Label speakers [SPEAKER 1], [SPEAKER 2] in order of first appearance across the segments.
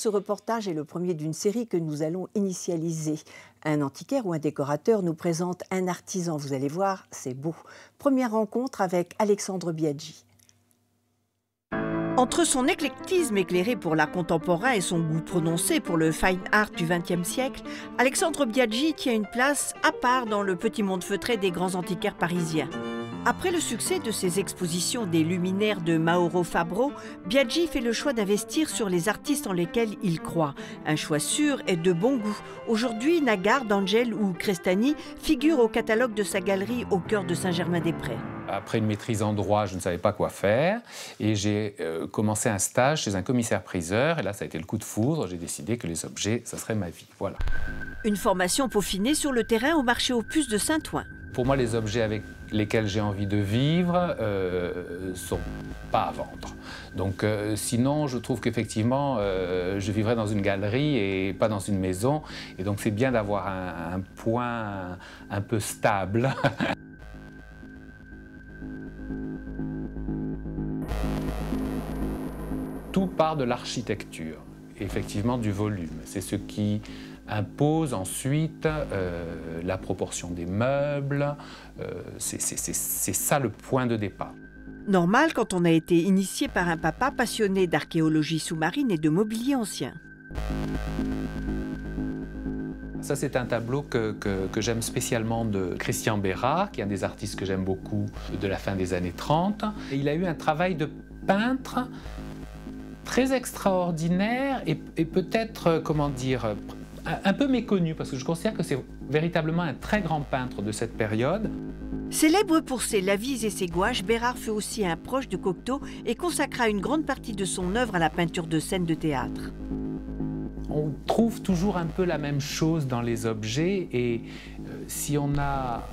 [SPEAKER 1] ce reportage est le premier d'une série que nous allons initialiser. Un antiquaire ou un décorateur nous présente un artisan. Vous allez voir, c'est beau. Première rencontre avec Alexandre Biaggi. Entre son éclectisme éclairé pour l'art contemporain et son goût prononcé pour le fine art du XXe siècle, Alexandre Biaggi tient une place à part dans le petit monde feutré des grands antiquaires parisiens. Après le succès de ses expositions des luminaires de Mauro Fabro, Biaggi fait le choix d'investir sur les artistes en lesquels il croit. Un choix sûr et de bon goût. Aujourd'hui, Nagar, D'Angel ou Crestani figurent au catalogue de sa galerie au cœur de Saint-Germain-des-Prés.
[SPEAKER 2] Après une maîtrise en droit, je ne savais pas quoi faire et j'ai commencé un stage chez un commissaire-priseur. Et là, ça a été le coup de foudre. J'ai décidé que les objets, ça serait ma vie. Voilà.
[SPEAKER 1] Une formation peaufinée sur le terrain au marché aux puces de Saint-Ouen.
[SPEAKER 2] Pour moi, les objets avec lesquels j'ai envie de vivre sont pas à vendre. Donc sinon, je trouve qu'effectivement, je vivrais dans une galerie et pas dans une maison. Et donc c'est bien d'avoir un point un peu stable. Tout part de l'architecture, et effectivement du volume. C'est ce qui impose ensuite la proportion des meubles. C'est ça le point de départ.
[SPEAKER 1] Normal quand on a été initié par un papa passionné d'archéologie sous-marine et de mobilier ancien.
[SPEAKER 2] Ça, c'est un tableau que j'aime spécialement de Christian Bérard, qui est un des artistes que j'aime beaucoup de la fin des années 30. Et il a eu un travail de peintre très extraordinaire et peut-être, comment dire, un peu méconnu, parce que je considère que c'est véritablement un très grand peintre de cette période.
[SPEAKER 1] Célèbre pour ses lavis et ses gouaches, Bérard fut aussi un proche de Cocteau et consacra une grande partie de son œuvre à la peinture de scènes de théâtre.
[SPEAKER 2] On trouve toujours un peu la même chose dans les objets et si on a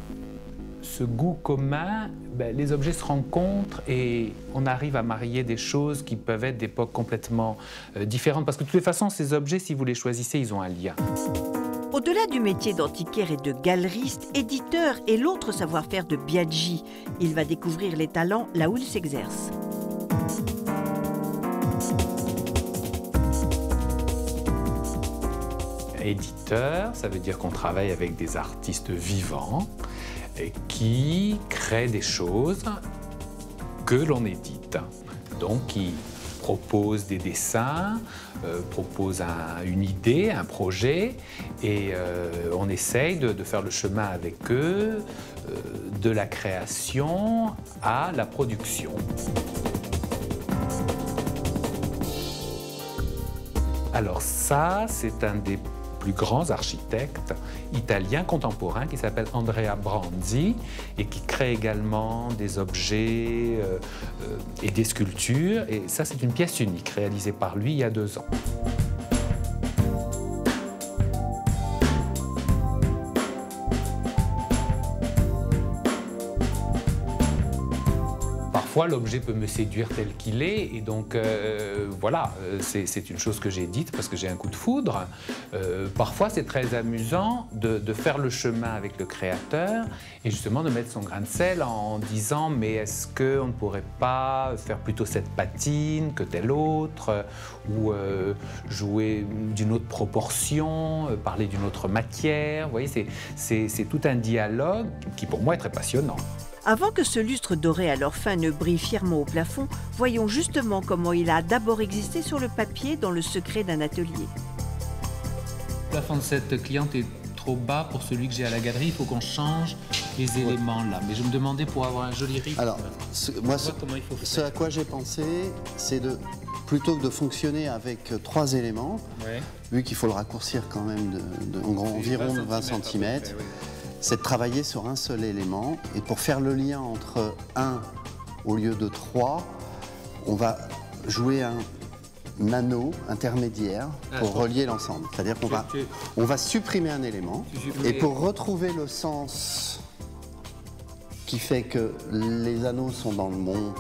[SPEAKER 2] ce goût commun, les objets se rencontrent et on arrive à marier des choses qui peuvent être d'époques complètement différentes. Parce que de toutes les façons, ces objets, si vous les choisissez, ils ont un lien.
[SPEAKER 1] Au-delà du métier d'antiquaire et de galeriste, éditeur et l'autre savoir-faire de Biaggi, il va découvrir les talents là où il s'exerce.
[SPEAKER 2] Éditeur, ça veut dire qu'on travaille avec des artistes vivants qui créent des choses que l'on édite. Donc, ils proposent des dessins, proposent une idée, un projet, et on essaye de faire le chemin avec eux, de la création à la production. Alors ça, c'est un des plus grands architectes italiens contemporains qui s'appelle Andrea Branzi et qui crée également des objets et des sculptures. Et ça, c'est une pièce unique réalisée par lui il y a 2 ans. Parfois, l'objet peut me séduire tel qu'il est, et donc voilà, c'est une chose que j'ai dite parce que j'ai un coup de foudre. Parfois, c'est très amusant de faire le chemin avec le créateur et justement de mettre son grain de sel en disant « mais est-ce qu'on ne pourrait pas faire plutôt cette patine que telle autre ou jouer d'une autre proportion, parler d'une autre matière ?» Vous voyez, c'est tout un dialogue qui pour moi est très passionnant.
[SPEAKER 1] Avant que ce lustre doré à leur fin ne brille fièrement au plafond, voyons justement comment il a d'abord existé sur le papier dans le secret d'un atelier.
[SPEAKER 3] Le plafond de cette cliente est trop bas pour celui que j'ai à la galerie, il faut qu'on change les éléments là. Mais je me demandais pour avoir un joli rythme.
[SPEAKER 4] Alors, ce à quoi j'ai pensé, c'est plutôt que de fonctionner avec 3 éléments, vu qu'il faut le raccourcir quand même environ 20 cm, c'est de travailler sur un seul élément. Et pour faire le lien entre 1 au lieu de 3, on va jouer un anneau intermédiaire pour relier l'ensemble. C'est-à-dire qu'on va supprimer un élément et pour retrouver le sens qui fait que les anneaux sont dans le bon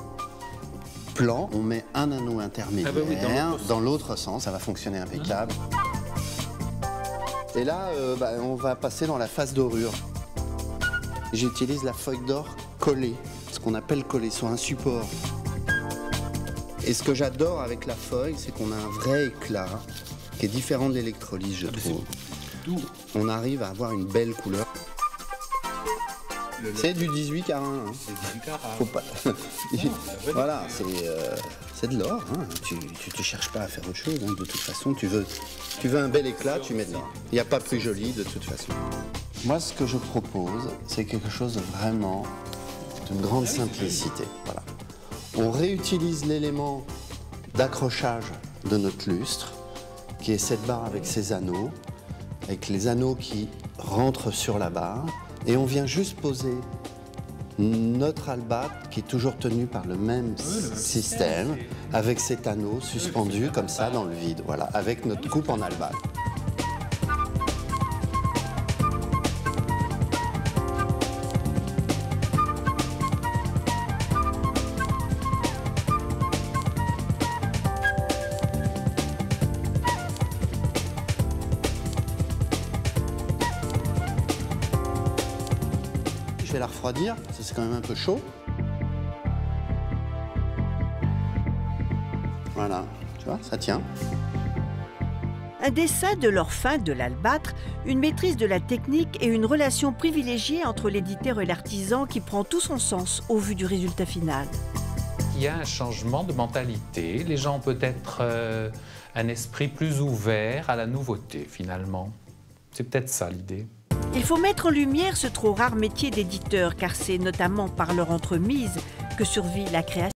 [SPEAKER 4] plan, on met un anneau intermédiaire dans l'autre sens, ça va fonctionner impeccable. Et là, on va passer dans la phase dorure. J'utilise la feuille d'or collée, ce qu'on appelle collée sur un support. Et ce que j'adore avec la feuille, c'est qu'on a un vrai éclat. qui est différent de l'électrolyse, je trouve. On arrive à avoir une belle couleur. C'est du 18 carats. Hein.
[SPEAKER 2] C'est 18 carats.
[SPEAKER 4] Faut pas... voilà, c'est de l'or. Hein. Tu cherches pas à faire autre chose. Hein. De toute façon, tu veux un bel éclat, tu mets de l'or. Il n'y a pas plus joli de toute façon. Moi, ce que je propose, c'est quelque chose de vraiment d'une grande simplicité. Voilà. On réutilise l'élément d'accrochage de notre lustre, qui est cette barre avec ses anneaux, avec les anneaux qui rentrent sur la barre, et on vient juste poser notre albâtre qui est toujours tenu par le même système, avec cet anneau suspendu comme ça dans le vide, voilà, avec notre coupe en albâtre. Je vais la refroidir, parce que c'est quand même un peu chaud. Voilà, tu vois, ça tient.
[SPEAKER 1] Un dessin de l'or fin de l'albâtre, une maîtrise de la technique et une relation privilégiée entre l'éditeur et l'artisan qui prend tout son sens au vu du résultat final.
[SPEAKER 2] Il y a un changement de mentalité. Les gens ont peut-être un esprit plus ouvert à la nouveauté, finalement. C'est peut-être ça l'idée.
[SPEAKER 1] Il faut mettre en lumière ce trop rare métier d'éditeur, car c'est notamment par leur entremise que survit la création.